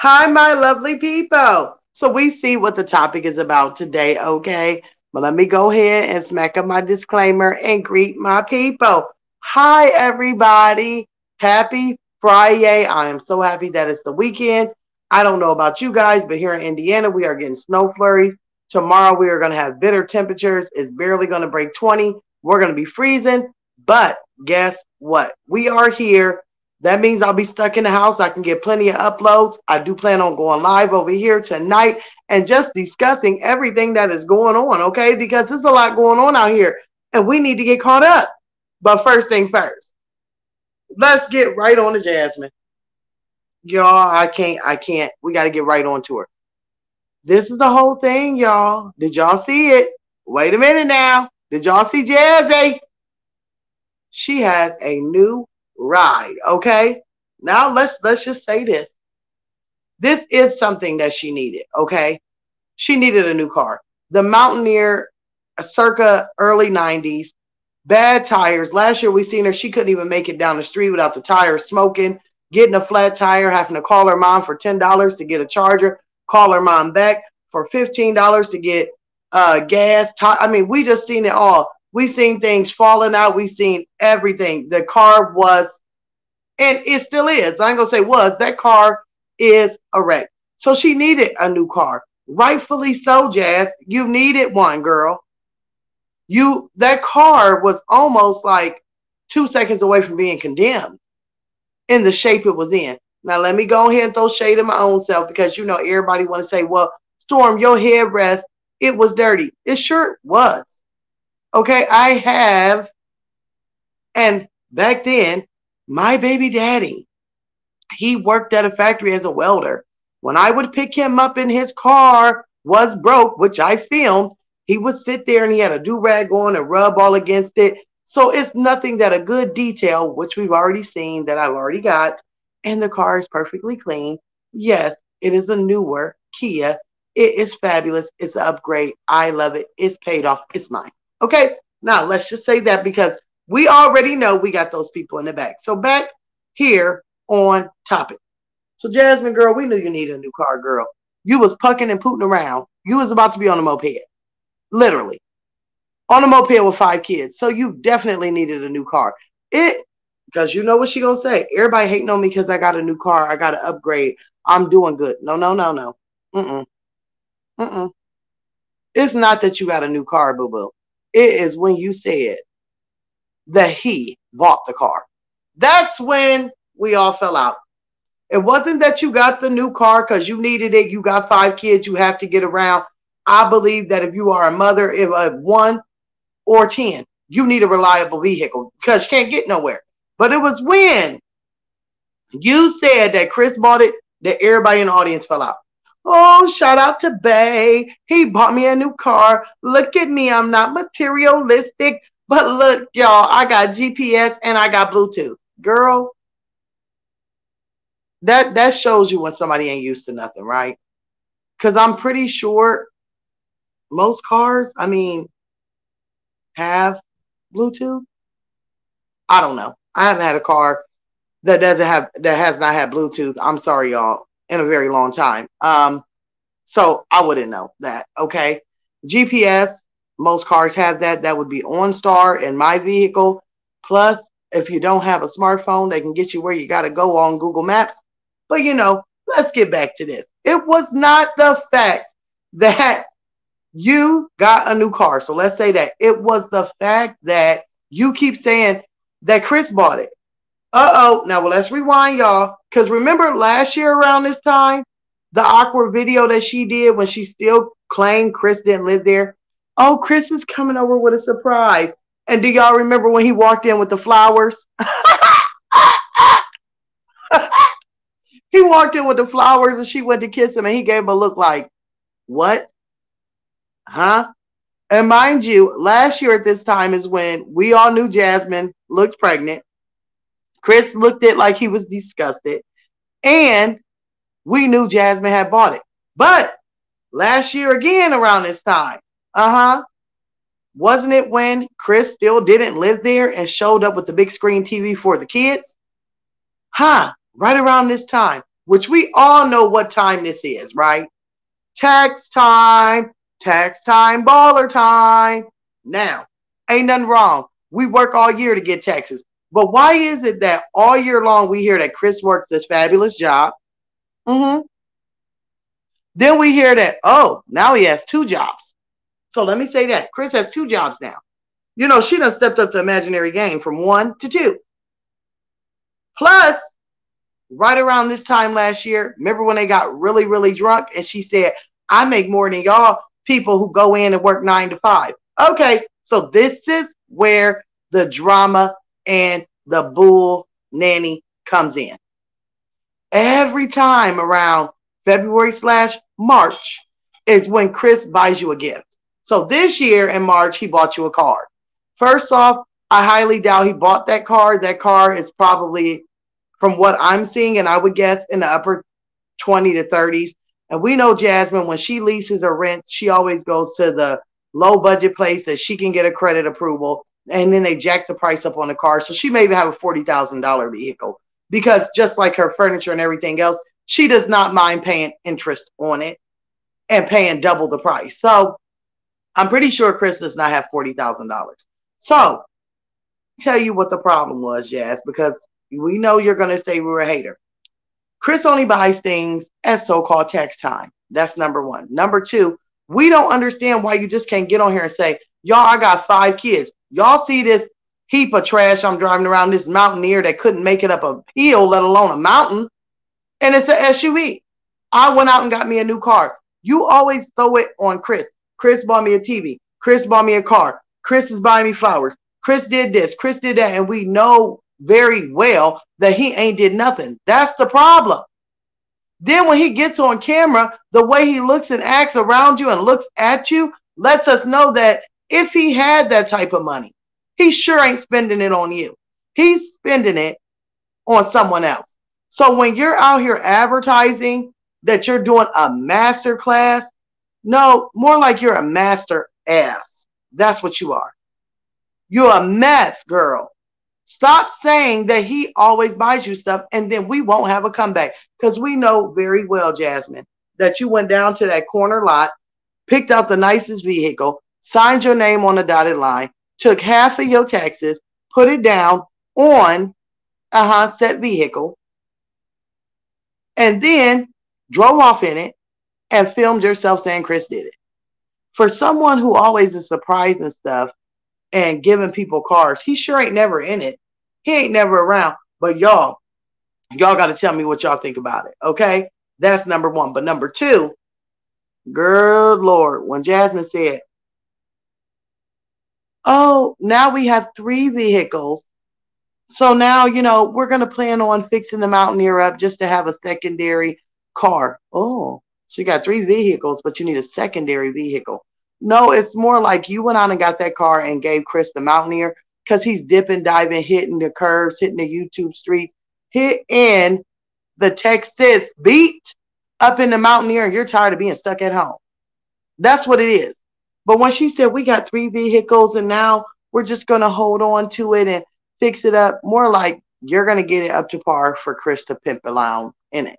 Hi, my lovely people. So we see what the topic is about today, okay? But let me go ahead and smack up my disclaimer and greet my people. Hi, everybody. Happy Friday. I am so happy that it's the weekend. I don't know about you guys, but here in Indiana, we are getting snow flurries. Tomorrow, we are going to have bitter temperatures. It's barely going to break 20. We're going to be freezing. But guess what? We are here. That means I'll be stuck in the house. I can get plenty of uploads. I do plan on going live over here tonight and just discussing everything that is going on, okay? Because there's a lot going on out here and we need to get caught up. But first thing first, let's get right on to Jasmine. Y'all, I can't. We got to get right on to her. This is the whole thing, y'all. Did y'all see it? Wait a minute now. Did y'all see Jazzy? She has a new ride, okay? Now let's just say this. This is something that she needed, okay? She needed a new car. The Mountaineer, circa early 90s, bad tires. Last year we seen her, she couldn't even make it down the street without the tires smoking, getting a flat tire, having to call her mom for $10 to get a charger, call her mom back for $15 to get gas. I mean, we just seen it all. We seen things falling out. We seen everything. The car was, and it still is. I ain't gonna say was. That car is a wreck. So she needed a new car. Rightfully so, Jazz. You needed one, girl. That car was almost like 2 seconds away from being condemned in the shape it was in. Now let me go ahead and throw shade at my own self because you know everybody want to say, well, Storm, your headrest, it was dirty. It sure was. Okay, I have, and back then, my baby daddy, he worked at a factory as a welder. When I would pick him up in his car, was broke, which I filmed, he would sit there and he had a do-rag on and rub all against it. So it's nothing that a good detail, which we've already seen, that I've already got, and the car is perfectly clean. Yes, it is a newer Kia. It is fabulous. It's an upgrade. I love it. It's paid off. It's mine. Okay, now let's just say that because we already know we got those people in the back. So back here on topic. So Jasmine, girl, we knew you needed a new car, girl. You was pucking and pooting around. You was about to be on a moped, literally on a moped with 5 kids. So you definitely needed a new car. Because you know what she gonna say. Everybody hating on me because I got a new car. I got to upgrade. I'm doing good. No, no, no, no. Mm-mm. Mm-mm. It's not that you got a new car, boo boo. It is when you said that he bought the car. That's when we all fell out. It wasn't that you got the new car because you needed it. You got 5 kids. You have to get around. I believe that if you are a mother of 1 or 10, you need a reliable vehicle because you can't get nowhere. But it was when you said that Chris bought it that everybody in the audience fell out. Oh, shout out to Bay. He bought me a new car. Look at me. I'm not materialistic. But look, y'all, I got GPS and I got Bluetooth. Girl, that shows you when somebody ain't used to nothing, right? Because I'm pretty sure most cars, I mean, have Bluetooth. I don't know. I haven't had a car that has not had Bluetooth. I'm sorry, y'all, in a very long time. So I wouldn't know that. Okay, GPS. Most cars have that. That would be OnStar in my vehicle. Plus, if you don't have a smartphone, they can get you where you got to go on Google Maps. But you know, let's get back to this. It was not the fact that you got a new car. So let's say that it was the fact that you keep saying that Chris bought it. Uh-oh. Now, well, let's rewind, y'all. Because remember last year around this time, the awkward video that she did when she still claimed Chris didn't live there? Oh, Chris is coming over with a surprise. And do y'all remember when he walked in with the flowers? He walked in with the flowers and she went to kiss him and he gave him a look like, what? Huh? And mind you, last year at this time is when we all knew Jasmine looked pregnant. Chris looked at like he was disgusted. And we knew Jasmine had bought it. But last year again around this time, wasn't it when Chris still didn't live there and showed up with the big screen TV for the kids? Right around this time. which we all know what time this is, right? Tax time, baller time. Now, ain't nothing wrong. We work all year to get taxes. But why is it that all year long we hear that Chris works this fabulous job? Mm-hmm. Then we hear that, oh, now he has two jobs. So let me say that. Chris has two jobs now. You know, she done stepped up the imaginary game from 1 to 2. Plus, right around this time last year, remember when they got really, really drunk and she said, I make more than y'all people who go in and work 9 to 5. Okay, so this is where the drama and the bull nanny comes in. Every time around February/March is when Chris buys you a gift. So this year in March, he bought you a car. First off, I highly doubt he bought that car. That car is probably, from what I'm seeing, and I would guess in the upper 20 to 30s. And we know Jasmine, when she leases or rents, she always goes to the low budget place that she can get a credit approval. And then they jack the price up on the car. So she may even have a $40,000 vehicle because just like her furniture and everything else, she does not mind paying interest on it and paying double the price. So I'm pretty sure Chris does not have $40,000. So tell you what the problem was, Jazz, because we know you're going to say we're a hater. Chris only buys things at so-called tax time. That's number one. Number two, we don't understand why you just can't get on here and say, y'all, I got 5 kids. Y'all see this heap of trash I'm driving around, this Mountaineer that couldn't make it up a hill, let alone a mountain. And it's an SUV. I went out and got me a new car. You always throw it on Chris. Chris bought me a TV. Chris bought me a car. Chris is buying me flowers. Chris did this. Chris did that. And we know very well that he ain't did nothing. That's the problem. Then when he gets on camera, the way he looks and acts around you and looks at you lets us know that if he had that type of money, he sure ain't spending it on you. He's spending it on someone else. So when you're out here advertising that you're doing a master class, no, more like you're a master ass. That's what you are. You're a mess, girl. Stop saying that he always buys you stuff and then we won't have a comeback. Because we know very well, Jasmine, that you went down to that corner lot, picked out the nicest vehicle, signed your name on the dotted line, took half of your taxes, put it down on said vehicle, and then drove off in it and filmed yourself saying Chris did it. For someone who always is surprising stuff and giving people cars, he sure ain't never in it. He ain't never around. But y'all got to tell me what y'all think about it, okay? That's number one. But number two, girl, Lord, when Jasmine said, oh, now we have 3 vehicles. So now, you know, we're going to plan on fixing the Mountaineer up just to have a secondary car. Oh, so you got 3 vehicles, but you need a secondary vehicle. No, it's more like you went on and got that car and gave Chris the Mountaineer because he's dipping, diving, hitting the curves, hitting the YouTube streets, hitting the Texas beat up in the Mountaineer, and you're tired of being stuck at home. That's what it is. But when she said we got 3 vehicles and now we're just going to hold on to it and fix it up, more like you're going to get it up to par for Chris to pimp around in it.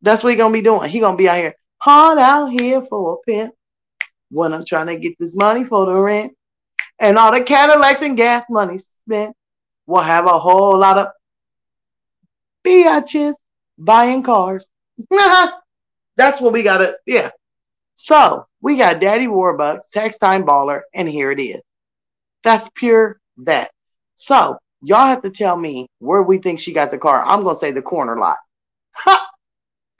That's what he's going to be doing. He's going to be out here, hard out here for a pimp when I'm trying to get this money for the rent. And all the Cadillacs and gas money spent will have a whole lot of bitches buying cars. That's what we got to, yeah. So we got Daddy Warbucks, Tax Time Baller, and here it is. That's pure that. So y'all have to tell me where we think she got the car. I'm going to say the corner lot.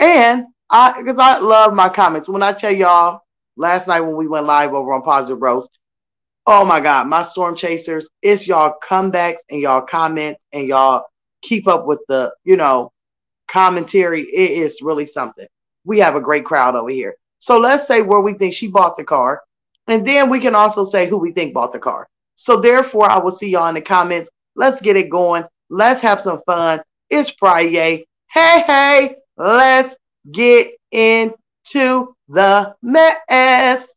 And because I love my comments. When I tell y'all, last night when we went live over on Positive Roast, oh my God, my storm chasers, it's y'all comebacks and y'all comments and y'all keep up with the, you know, commentary. It is really something. We have a great crowd over here. So let's say where we think she bought the car. And then we can also say who we think bought the car. So therefore, I will see y'all in the comments. Let's get it going. Let's have some fun. It's Friday. Hey, let's get into the mess.